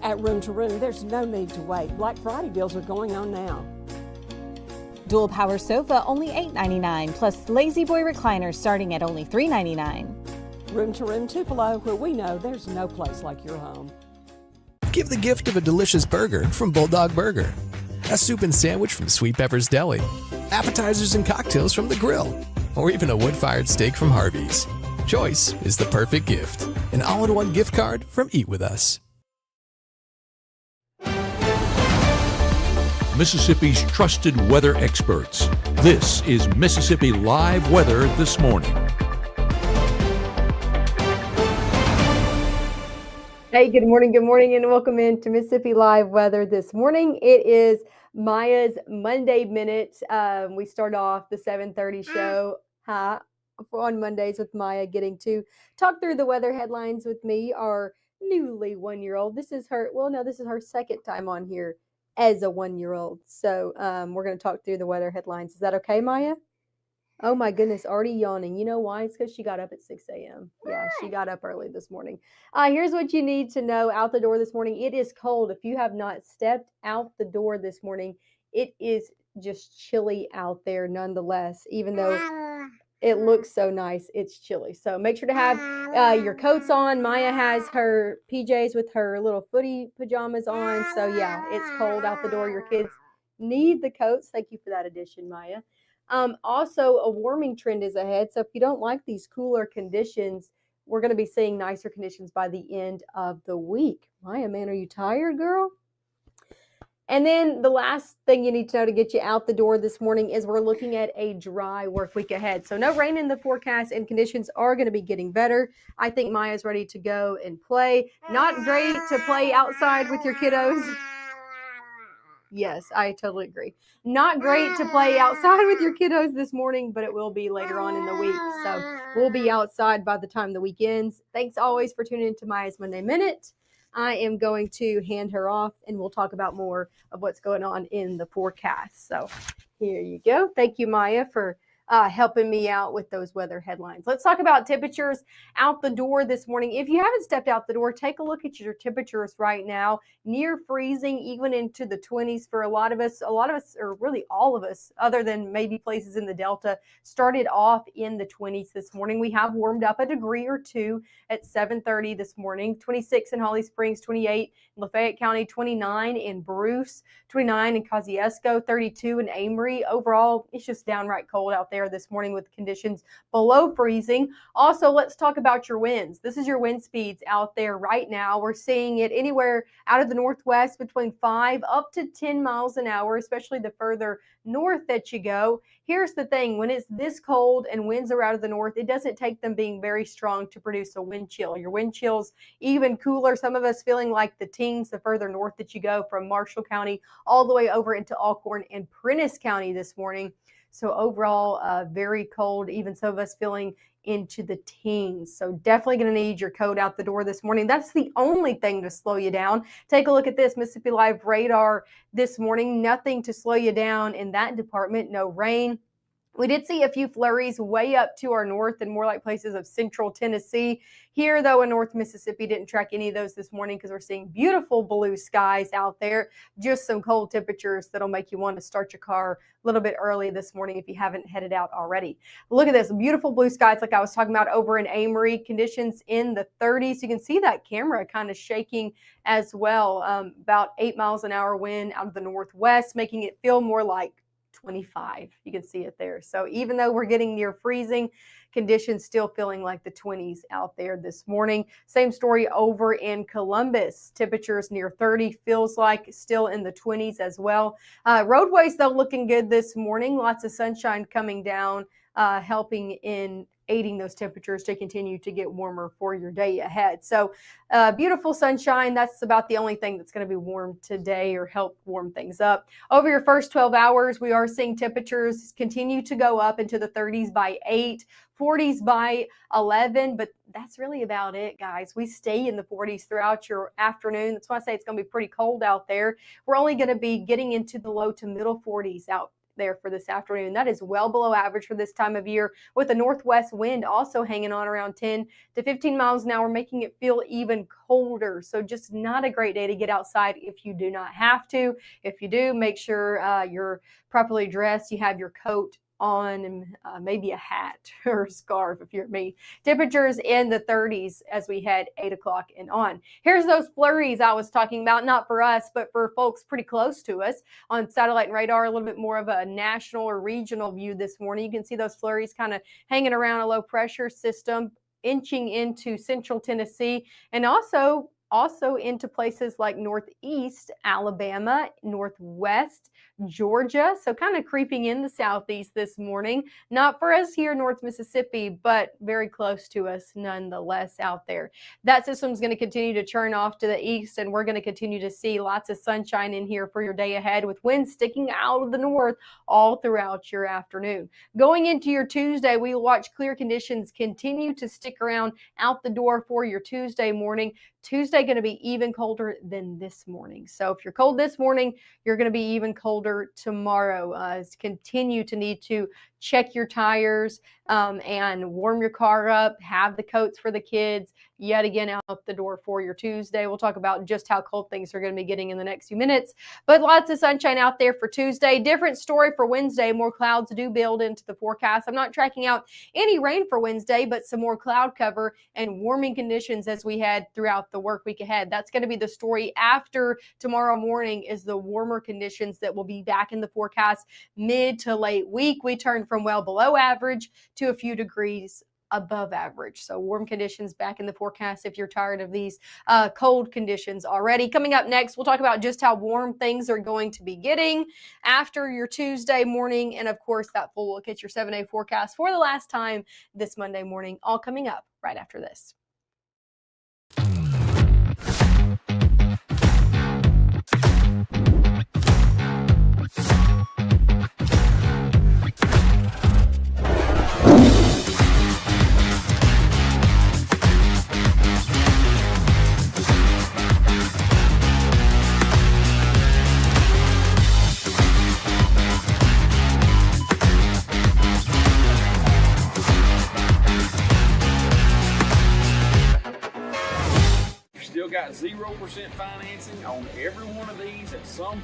At Room to Room, there's no need to wait. Black Friday deals are going on now. Dual power sofa only $8.99, plus Lazy Boy recliner starting at only $3.99. Room to Room Tupelo, where we know there's no place like your home. Give the gift of a delicious burger from Bulldog Burger, a soup and sandwich from Sweet Pepper's Deli, appetizers and cocktails from The Grill, or even a wood-fired steak from Harvey's. Choice is the perfect gift. An all-in-one gift card from Eat With Us. Mississippi's trusted weather experts. This is Mississippi Live Weather This Morning. Hey, good morning, and welcome into Mississippi Live Weather This Morning. It is Maya's Monday Minute. We start off the 7:30 show on Mondays with Maya, getting to talk through the weather headlines with me, our newly 1-year-old. This is her second time on here as a 1-year-old. So we're going to talk through the weather headlines. Is that okay, Maya? Oh my goodness, already yawning. You know why? It's because she got up at 6 a.m. Yeah, she got up early this morning. Here's what you need to know out the door this morning. It is cold. If you have not stepped out the door this morning, it is just chilly out there nonetheless, even though it looks so nice. It's chilly. So make sure to have your coats on. Maya has her PJs with her little footy pajamas on. So yeah, it's cold out the door. Your kids need the coats. Thank you for that addition, Maya. Also, a warming trend is ahead. So if you don't like these cooler conditions, we're going to be seeing nicer conditions by the end of the week. Maya, man, are you tired, girl? And then the last thing you need to know to get you out the door this morning is we're looking at a dry work week ahead. So no rain in the forecast, and conditions are going to be getting better. I think Maya's ready to go and play. Not great to play outside with your kiddos. Yes, I totally agree. Not great to play outside with your kiddos this morning, but it will be later on in the week. So we'll be outside by the time the week ends. Thanks always for tuning into Maya's Monday Minute. I am going to hand her off, and we'll talk about more of what's going on in the forecast. So here you go. Thank you, Maya, for helping me out with those weather headlines. Let's talk about temperatures out the door this morning. If you haven't stepped out the door, take a look at your temperatures right now. Near freezing, even into the 20s for a lot of us, or really all of us, other than maybe places in the Delta, started off in the 20s this morning. We have warmed up a degree or two at 7:30 this morning. 26 in Holly Springs, 28 in Lafayette County, 29 in Bruce, 29 in Kosciuszko, 32 in Amory. Overall, it's just downright cold out there this morning with conditions below freezing. Also, let's talk about your winds. This is your wind speeds out there right now. We're seeing it anywhere out of the northwest between 5 up to 10 miles an hour, especially the further north that you go. Here's the thing, when it's this cold and winds are out of the north, it doesn't take them being very strong to produce a wind chill. Your wind chill's even cooler. Some of us feeling like the teens the further north that you go, from Marshall County all the way over into Alcorn and Prentiss County this morning. So overall, very cold, even some of us feeling into the teens. So definitely going to need your coat out the door this morning. That's the only thing to slow you down. Take a look at this Mississippi Live radar this morning. Nothing to slow you down in that department. No rain. We did see a few flurries way up to our north and more like places of central Tennessee. Here, though, in North Mississippi, didn't track any of those this morning because we're seeing beautiful blue skies out there. Just some cold temperatures that'll make you want to start your car a little bit early this morning if you haven't headed out already. Look at this, beautiful blue skies like I was talking about over in Amory. Conditions in the 30s. You can see that camera kind of shaking as well. About 8 miles an hour wind out of the northwest, making it feel more like 25. You can see it there. So even though we're getting near freezing, conditions still feeling like the 20s out there this morning. Same story over in Columbus. Temperatures near 30, feels like still in the 20s as well. Roadways, though, looking good this morning. Lots of sunshine coming down, helping in aiding those temperatures to continue to get warmer for your day ahead. So beautiful sunshine. That's about the only thing that's going to be warm today or help warm things up. Over your first 12 hours, we are seeing temperatures continue to go up into the 30s by 8, 40s by 11, but that's really about it, guys. We stay in the 40s throughout your afternoon. That's why I say it's going to be pretty cold out there. We're only going to be getting into the low to middle 40s out there for this afternoon. That is well below average for this time of year, with a northwest wind also hanging on around 10 to 15 miles an hour, making it feel even colder. So just not a great day to get outside if you do not have to. If you do, make sure you're properly dressed. You have your coat on and maybe a hat or a scarf if you're me. Temperatures in the 30s as we head 8 o'clock and on. Here's those flurries I was talking about, not for us, but for folks pretty close to us on satellite and radar, a little bit more of a national or regional view this morning. You can see those flurries kind of hanging around a low pressure system, inching into central Tennessee, and also into places like northeast Alabama, northwest Georgia. So kind of creeping in the southeast this morning. Not for us here, North Mississippi, but very close to us nonetheless out there. That system is going to continue to churn off to the east, and we're going to continue to see lots of sunshine in here for your day ahead, with winds sticking out of the north all throughout your afternoon. Going into your Tuesday, we will watch clear conditions continue to stick around out the door for your Tuesday morning. Tuesday going to be even colder than this morning. So if you're cold this morning, you're going to be even colder tomorrow. Continue to need to check your tires and warm your car up, have the coats for the kids, yet again out the door for your Tuesday. We'll talk about just how cold things are going to be getting in the next few minutes, but lots of sunshine out there for Tuesday. Different story for Wednesday. More clouds do build into the forecast. I'm not tracking out any rain for Wednesday, but some more cloud cover and warming conditions as we head throughout the work week ahead. That's going to be the story after tomorrow morning, is the warmer conditions that will be back in the forecast mid to late week. We turn from well below average to a few degrees above average. So warm conditions back in the forecast if you're tired of these cold conditions already. Coming up next, we'll talk about just how warm things are going to be getting after your Tuesday morning. And of course, that full look at your 7-day forecast for the last time this Monday morning, all coming up right after this. Still got 0% financing on every one of these at some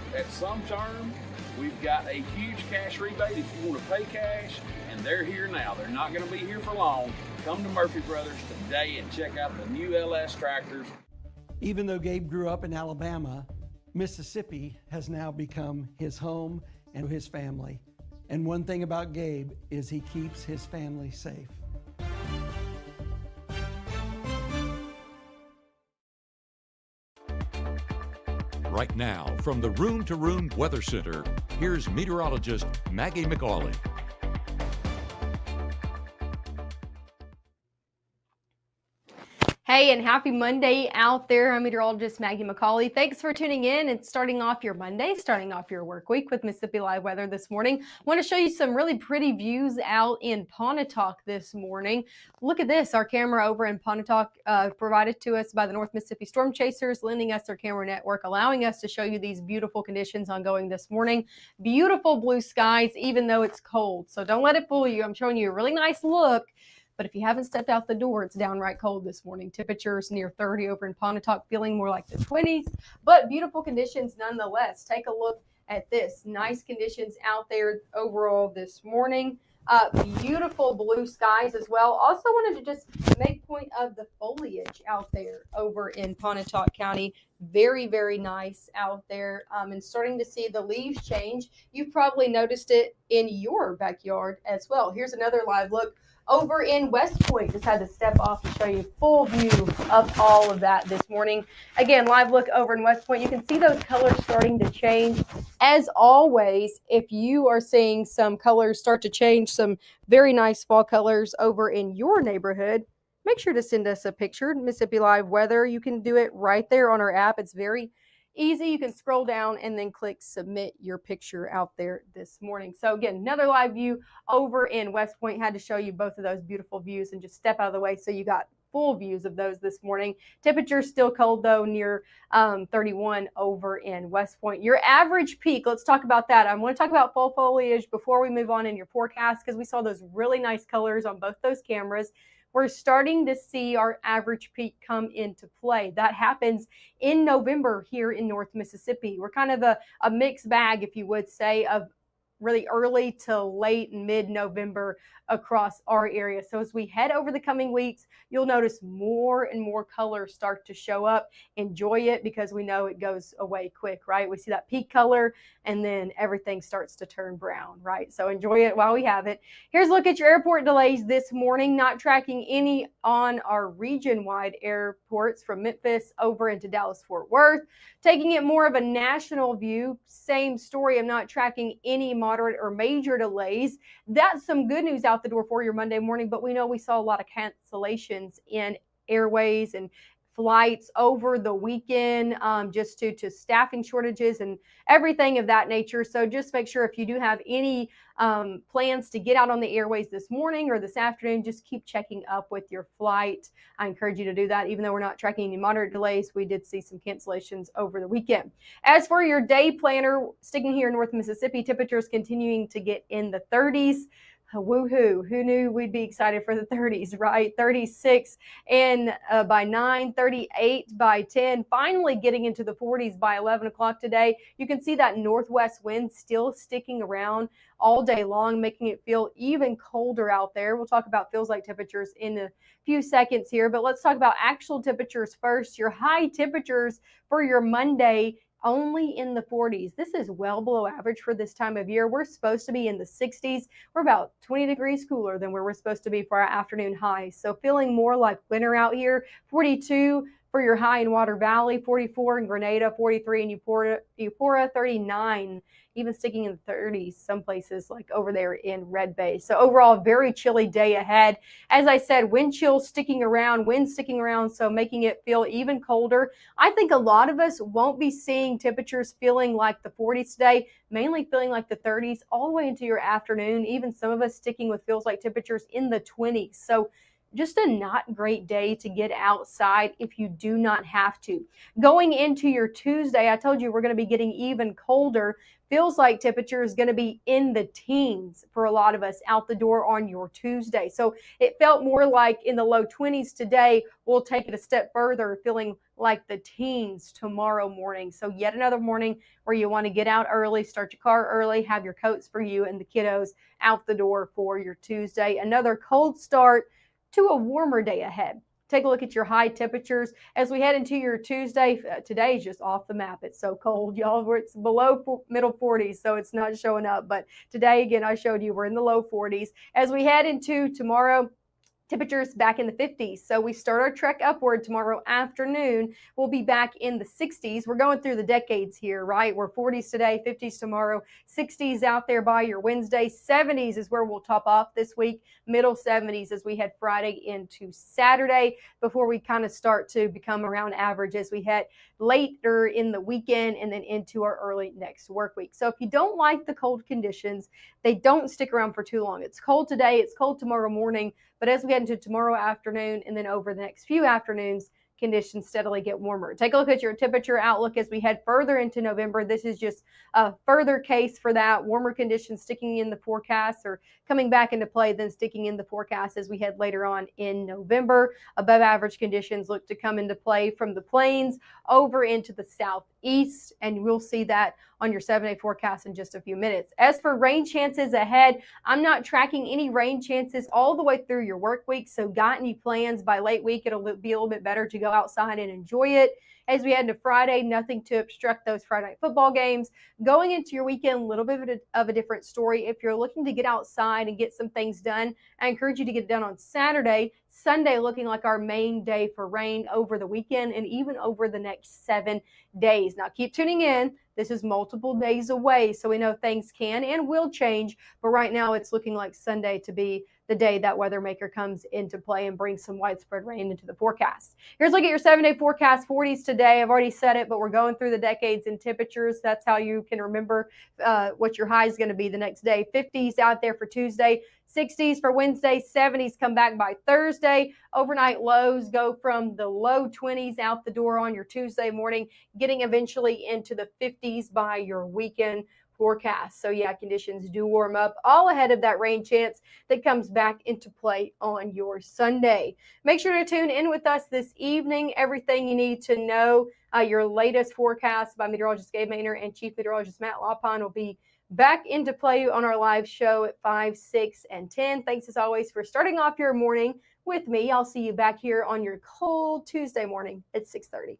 term. We've got a huge cash rebate if you want to pay cash, and they're here now. They're not going to be here for long. Come to Murphy Brothers today and check out the new LS tractors. Even though Gabe grew up in Alabama, Mississippi has now become his home and his family. And one thing about Gabe is he keeps his family safe. Right now, from the Room to Room Weather Center, here's meteorologist Maggie McAuley. Hey, and happy Monday out there. I'm meteorologist Maggie McAuley. Thanks for tuning in and starting off your Monday, starting off your work week with Mississippi Live Weather this morning. I want to show you some really pretty views out in Pontotoc this morning. Look at this. Our camera over in Pontotoc provided to us by the North Mississippi Storm Chasers, lending us their camera network, allowing us to show you these beautiful conditions ongoing this morning. Beautiful blue skies, even though it's cold. So don't let it fool you. I'm showing you a really nice look. But if you haven't stepped out the door, it's downright cold this morning. Temperatures near 30 over in Pontotoc, feeling more like the 20s, but beautiful conditions nonetheless. Take a look at this. Nice conditions out there overall this morning. Beautiful blue skies as well. Also wanted to just make point of the foliage out there over in Pontotoc County. Very, very nice out there, and starting to see the leaves change. You've probably noticed it in your backyard as well. Here's another live look over in West Point. Just had to step off to show you full view of all of that this morning. Again, live look over in West Point. You can see those colors starting to change. As always, if you are seeing some colors start to change, some very nice fall colors over in your neighborhood, make sure to send us a picture. Mississippi Live Weather. You can do it right there on our app. It's very easy. You can scroll down and then click submit your picture out there this morning. So again, another live view over in West Point. Had to show you both of those beautiful views and just step out of the way so you got full views of those this morning. Temperatures still cold though, near 31 over in West Point. Your average peak, let's talk about that. I want to talk about fall foliage before we move on in your forecast, because we saw those really nice colors on both those cameras. We're starting to see our average peak come into play. That happens in November here in North Mississippi. We're kind of a mixed bag, if you would say, of really early to late mid-November across our area. So as we head over the coming weeks, you'll notice more and more colors start to show up. Enjoy it, because we know it goes away quick, right? We see that peak color and then everything starts to turn brown, right? So enjoy it while we have it. Here's a look at your airport delays this morning. Not tracking any on our region-wide airports from Memphis over into Dallas-Fort Worth. Taking it more of a national view, same story. I'm not tracking any moderate or major delays. That's some good news out the door for your Monday morning, but we know we saw a lot of cancellations in airways and flights over the weekend, just due to staffing shortages and everything of that nature. So just make sure, if you do have any plans to get out on the airways this morning or this afternoon, just keep checking up with your flight. I encourage you to do that. Even though we're not tracking any moderate delays, we did see some cancellations over the weekend. As for your day planner, sticking here in North Mississippi, temperatures continuing to get in the 30s. Woohoo. Who knew we'd be excited for the 30s, right? 36 and by 9, 38 by 10, finally getting into the 40s by 11 o'clock today. You can see that northwest wind still sticking around all day long, making it feel even colder out there. We'll talk about feels like temperatures in a few seconds here, but let's talk about actual temperatures first. Your high temperatures for your Monday, only in the 40s. This is well below average for this time of year. We're supposed to be in the 60s. We're about 20 degrees cooler than where we're supposed to be for our afternoon highs. So feeling more like winter out here. 42 for your high in Water Valley, 44 in Grenada, 43 in Eupora, 39, even sticking in the 30s some places like over there in Red Bay. So overall, very chilly day ahead. As I said, wind chill sticking around, wind sticking around, so making it feel even colder. I think a lot of us won't be seeing temperatures feeling like the 40s today, mainly feeling like the 30s all the way into your afternoon. Even some of us sticking with feels like temperatures in the 20s. So just a not great day to get outside if you do not have to. Going into your Tuesday, I told you we're going to be getting even colder. Feels like temperature is going to be in the teens for a lot of us out the door on your Tuesday. So it felt more like in the low 20s today. We'll take it a step further, feeling like the teens tomorrow morning. So yet another morning where you want to get out early, start your car early, have your coats for you and the kiddos out the door for your Tuesday. Another cold start to a warmer day ahead. Take a look at your high temperatures as we head into your Tuesday. Today is just off the map. It's so cold, y'all. It's below middle 40s, so it's not showing up. But today, again, I showed you we're in the low 40s. As we head into tomorrow, temperatures back in the 50s. So we start our trek upward tomorrow afternoon. We'll be back in the 60s. We're going through the decades here, right? We're 40s today, 50s tomorrow, 60s out there by your Wednesday. 70s is where we'll top off this week. Middle 70s as we head Friday into Saturday before we kind of start to become around average as we head later in the weekend and then into our early next work week. So if you don't like the cold conditions, they don't stick around for too long. It's cold today, it's cold tomorrow morning, but as we get into tomorrow afternoon and then over the next few afternoons, conditions steadily get warmer. Take a look at your temperature outlook as we head further into November. This is just a further case for that. Warmer conditions sticking in the forecast or coming back into play, then sticking in the forecast as we head later on in November. Above average conditions look to come into play from the plains over into the southeast, and we'll see that on your 7-day forecast in just a few minutes. As for rain chances ahead, I'm not tracking any rain chances all the way through your work week, so got any plans by late week, it'll be a little bit better to go outside and enjoy it. As we head into Friday, nothing to obstruct those Friday night football games. Going into your weekend, a little bit of a different story. If you're looking to get outside and get some things done, I encourage you to get it done on Saturday. Sunday looking like our main day for rain over the weekend and even over the next 7 days. Now keep tuning in. This is multiple days away, so we know things can and will change, but right now it's looking like Sunday to be the day that weather maker comes into play and brings some widespread rain into the forecast. Here's a look at your 7-day forecast. 40s today. I've already said it, but we're going through the decades in temperatures. That's how you can remember what your high is going to be the next day. 50s out there for Tuesday. 60s for Wednesday, 70s come back by Thursday. Overnight lows go from the low 20s out the door on your Tuesday morning, getting eventually into the 50s by your weekend forecast. So yeah, conditions do warm up all ahead of that rain chance that comes back into play on your Sunday. Make sure to tune in with us this evening. Everything you need to know, your latest forecast by meteorologist Gabe Maynor and Chief Meteorologist Matt Lawpon will be back into play on our live show at 5, 6, and 10. Thanks as always for starting off your morning with me. I'll see you back here on your cold Tuesday morning at 6:30.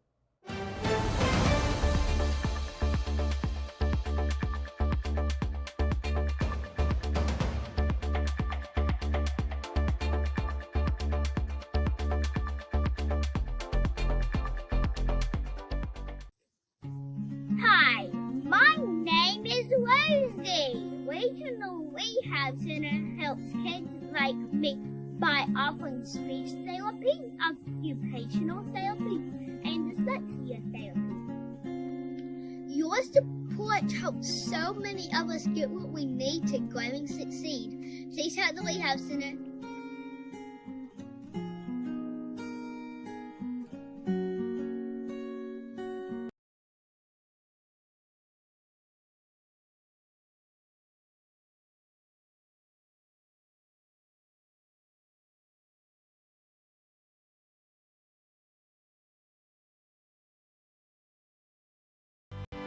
Hi, my name is Rosie. Regional Rehab Center helps kids like me by offering speech therapy, occupational therapy, and dyslexia therapy. Your support helps so many of us get what we need to grow and succeed. Please help the Rehab Center